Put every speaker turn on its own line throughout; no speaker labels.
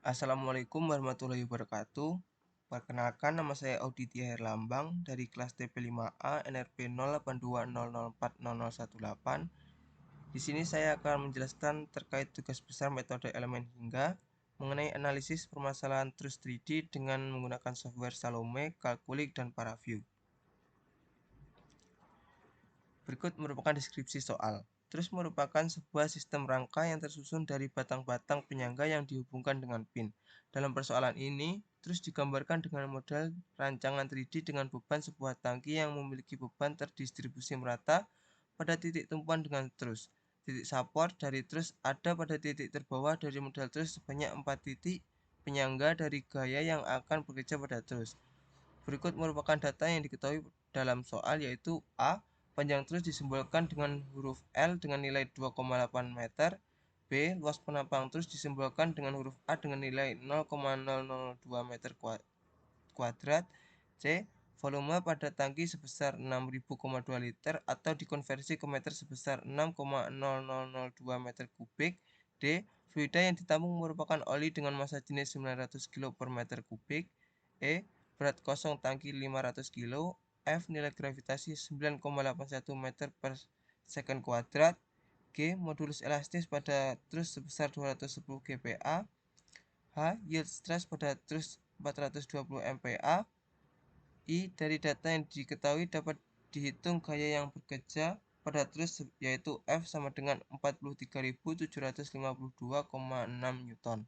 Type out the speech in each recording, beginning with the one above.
Assalamualaikum warahmatullahi wabarakatuh. Perkenalkan, nama saya Auditya Herlambang dari kelas TP5A NRP 0820040018. Di sini saya akan menjelaskan terkait tugas besar metode elemen hingga mengenai analisis permasalahan Truth 3D dengan menggunakan software Salome, Calculix, dan ParaView. Berikut merupakan deskripsi soal. Truth merupakan sebuah sistem rangka yang tersusun dari batang-batang penyangga yang dihubungkan dengan pin. Dalam persoalan ini, truth digambarkan dengan model rancangan 3D dengan beban sebuah tangki yang memiliki beban terdistribusi merata pada titik tumpuan dengan truth. Titik support dari truth ada pada titik terbawah dari model truth sebanyak 4 titik penyangga dari gaya yang akan bekerja pada truth. Berikut merupakan data yang diketahui dalam soal, yaitu A. Panjang truth disimbolkan dengan huruf L dengan nilai 2,8 meter. B. Luas penampang truth disimbolkan dengan huruf A dengan nilai 0,002 meter kuadrat. C. Volume pada tangki sebesar 6.000,2 liter atau dikonversi ke meter sebesar 6,0002 meter kubik. D. Fluida yang ditampung merupakan oli dengan massa jenis 900 kg per meter kubik. E. Berat kosong tangki 500 kg. F. Nilai gravitasi 9,81 meter per second kuadrat. G. Modulus elastis pada truss sebesar 210 GPa. H. Yield stress pada truss 420 MPa. I. Dari data yang diketahui dapat dihitung gaya yang bekerja pada truss, yaitu F sama dengan 43.752,6 Newton.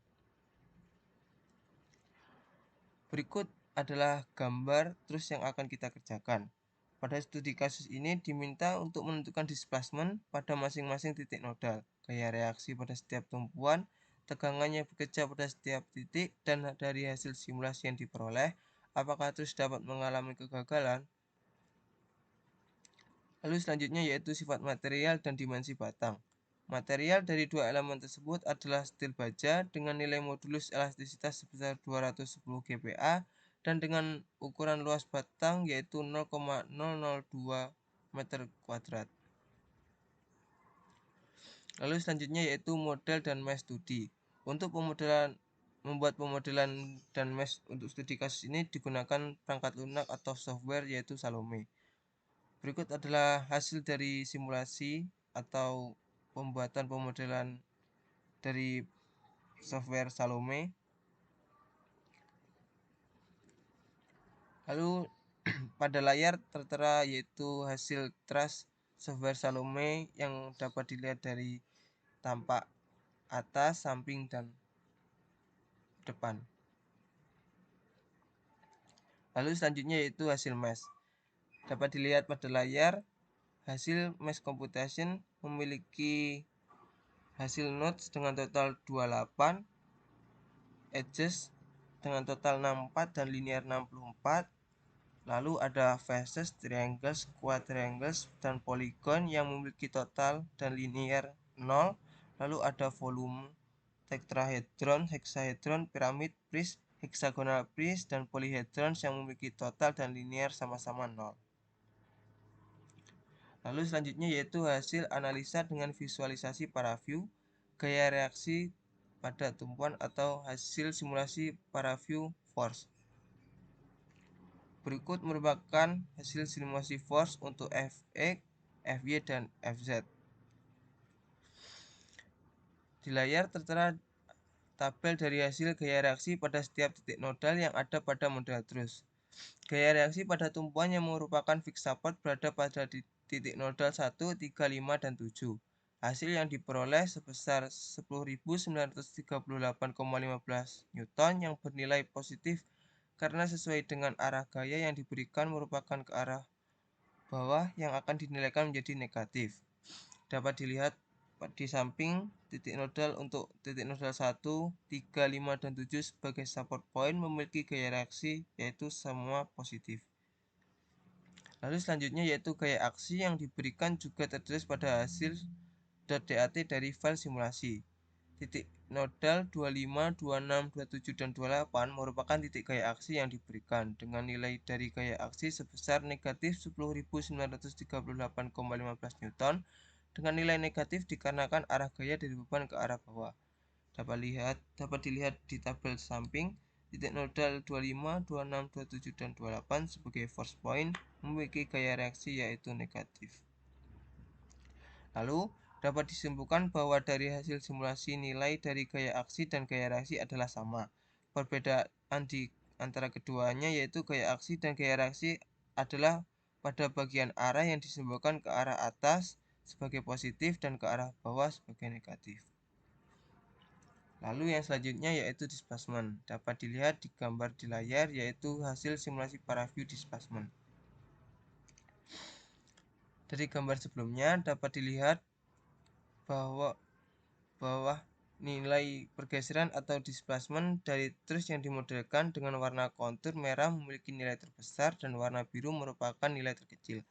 Berikut adalah gambar truss yang akan kita kerjakan. Pada studi kasus ini diminta untuk menentukan displacement pada masing-masing titik nodal, gaya reaksi pada setiap tumpuan, tegangannya bekerja pada setiap titik, dan dari hasil simulasi yang diperoleh, apakah truss dapat mengalami kegagalan. Lalu selanjutnya yaitu sifat material dan dimensi batang. Material dari dua elemen tersebut adalah steel baja dengan nilai modulus elastisitas sebesar 210 GPa dan dengan ukuran luas batang yaitu 0,002 meter kuadrat. Lalu selanjutnya yaitu model dan mesh studi. Untuk membuat pemodelan dan mesh untuk studi kasus ini digunakan perangkat lunak atau software yaitu Salome. Berikut adalah hasil dari simulasi atau pembuatan pemodelan dari software Salome. Lalu pada layar tertera yaitu hasil truss software Salome yang dapat dilihat dari tampak atas, samping, dan depan. Lalu selanjutnya yaitu hasil mesh. Dapat dilihat pada layar hasil mesh computation memiliki hasil nodes dengan total 28, edges dengan total 64 dan linear 64. Lalu ada faces, triangles, quadriangles, dan polygon yang memiliki total dan linear 0. Lalu ada volume, tetrahedron, hexahedron, piramid, prism, hexagonal prism, dan polyhedrons yang memiliki total dan linear sama-sama 0. Lalu selanjutnya yaitu hasil analisa dengan visualisasi ParaView, gaya reaksi pada tumpuan atau hasil simulasi ParaView force. Berikut merupakan hasil simulasi force untuk Fx, Fy, dan Fz. Di layar tertera tabel dari hasil gaya reaksi pada setiap titik nodal yang ada pada model truss. Gaya reaksi pada tumpuan yang merupakan fixed support berada pada titik nodal 1, 3, 5, dan 7. Hasil yang diperoleh sebesar 10.938,15 Newton yang bernilai positif karena sesuai dengan arah gaya yang diberikan merupakan ke arah bawah yang akan dinilaikan menjadi negatif. Dapat dilihat di samping titik nodal untuk titik nodal 1, 3, 5, dan 7 sebagai support point memiliki gaya reaksi yaitu semua positif. Lalu selanjutnya yaitu gaya aksi yang diberikan juga tertulis pada hasil .dat dari file simulasi. Titik nodal 25, 26, 27, dan 28 merupakan titik gaya aksi yang diberikan dengan nilai dari gaya aksi sebesar negatif 10.938,15 Newton dengan nilai negatif dikarenakan arah gaya dari beban ke arah bawah. dapat dilihat di tabel samping. Titik nodal 25, 26, 27, dan 28 sebagai force point memiliki gaya reaksi yaitu negatif. Lalu, dapat disimpulkan bahwa dari hasil simulasi nilai dari gaya aksi dan gaya reaksi adalah sama. Perbedaan di antara keduanya yaitu gaya aksi dan gaya reaksi adalah pada bagian arah yang disimbolkan ke arah atas sebagai positif dan ke arah bawah sebagai negatif. Lalu yang selanjutnya yaitu displacement. Dapat dilihat di gambar di layar yaitu hasil simulasi paraview displacement. Dari gambar sebelumnya dapat dilihat bahwa nilai pergeseran atau displacement dari trus yang dimodelkan dengan warna kontur merah memiliki nilai terbesar dan warna biru merupakan nilai terkecil.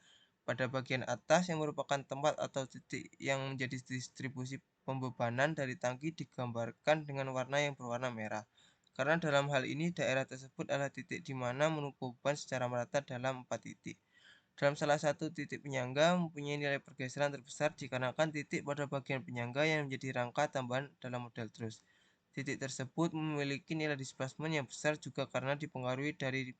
Pada bagian atas yang merupakan tempat atau titik yang menjadi distribusi pembebanan dari tangki digambarkan dengan warna yang berwarna merah. Karena dalam hal ini daerah tersebut adalah titik di mana menumpuk beban secara merata dalam 4 titik. Dalam salah satu titik penyangga mempunyai nilai pergeseran terbesar dikarenakan titik pada bagian penyangga yang menjadi rangka tambahan dalam model trus. Titik tersebut memiliki nilai displacement yang besar juga karena dipengaruhi dari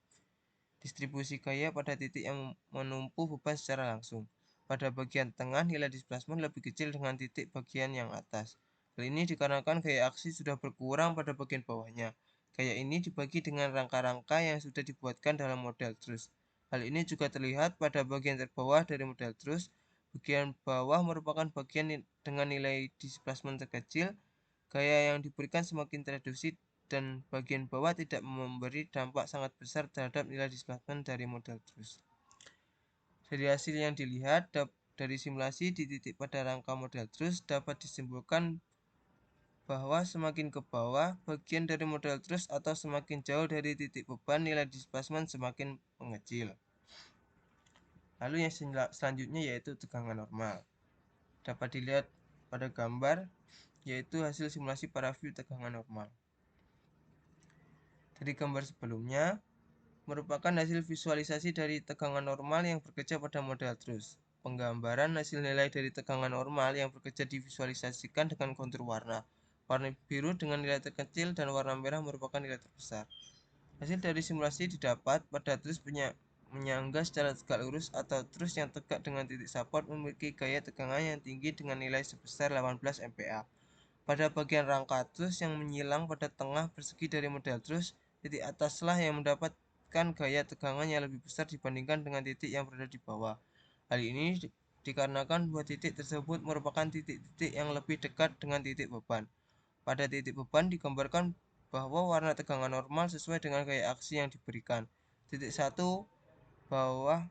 distribusi gaya pada titik yang menumpuh beban secara langsung. Pada bagian tengah, nilai displacement lebih kecil dengan titik bagian yang atas. Hal ini dikarenakan gaya aksi sudah berkurang pada bagian bawahnya. Gaya ini dibagi dengan rangka-rangka yang sudah dibuatkan dalam model trus. Hal ini juga terlihat pada bagian terbawah dari model trus. Bagian bawah merupakan bagian dengan nilai displacement terkecil. Gaya yang diberikan semakin tereduksi dan bagian bawah tidak memberi dampak sangat besar terhadap nilai displacement dari model trus. Dari hasil yang dilihat dari simulasi di titik pada rangka model trus dapat disimpulkan bahwa semakin ke bawah bagian dari model trus atau semakin jauh dari titik beban nilai displacement semakin mengecil. Lalu yang selanjutnya yaitu tegangan normal. Dapat dilihat pada gambar yaitu hasil simulasi paraview tegangan normal. Dari gambar sebelumnya merupakan hasil visualisasi dari tegangan normal yang bekerja pada model trus. Penggambaran hasil nilai dari tegangan normal yang bekerja divisualisasikan dengan kontur warna. Warna biru dengan nilai terkecil dan warna merah merupakan nilai terbesar. Hasil dari simulasi didapat pada trus menyangga secara tegak lurus atau trus yang tegak dengan titik support memiliki gaya tegangan yang tinggi dengan nilai sebesar 18 MPa. Pada bagian rangka trus yang menyilang pada tengah persegi dari model trus, titik ataslah yang mendapatkan gaya tegangan yang lebih besar dibandingkan dengan titik yang berada di bawah. Hal ini dikarenakan dua titik tersebut merupakan titik-titik yang lebih dekat dengan titik beban. Pada titik beban digambarkan bahwa warna tegangan normal sesuai dengan gaya aksi yang diberikan. Titik 1 bahwa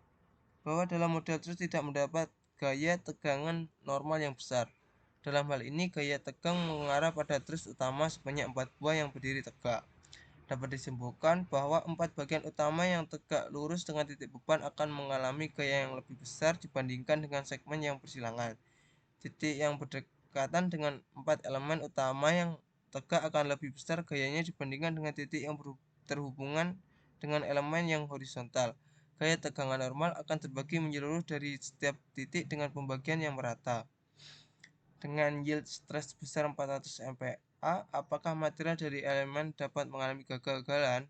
dalam model trus tidak mendapat gaya tegangan normal yang besar. Dalam hal ini gaya tegang mengarah pada trus utama sebanyak 4 buah yang berdiri tegak. Dapat disimpulkan bahwa 4 bagian utama yang tegak lurus dengan titik beban akan mengalami gaya yang lebih besar dibandingkan dengan segmen yang bersilangan. Titik yang berdekatan dengan 4 elemen utama yang tegak akan lebih besar gayanya dibandingkan dengan titik yang terhubungan dengan elemen yang horizontal. Gaya tegangan normal akan terbagi menyeluruh dari setiap titik dengan pembagian yang merata. Dengan yield stress sebesar 400 MPa, apakah material dari elemen dapat mengalami kegagalan?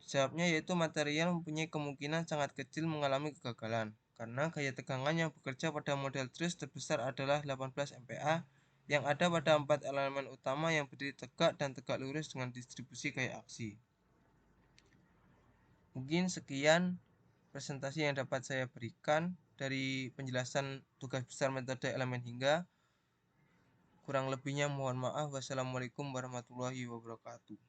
Jawabnya yaitu material mempunyai kemungkinan sangat kecil mengalami kegagalan, karena gaya tegangan yang bekerja pada model trus terbesar adalah 18 MPa yang ada pada 4 elemen utama yang berdiri tegak dan tegak lurus dengan distribusi gaya aksi. Mungkin sekian presentasi yang dapat saya berikan dari penjelasan tugas besar metode elemen hingga. Kurang lebihnya mohon maaf. Wassalamualaikum warahmatullahi wabarakatuh.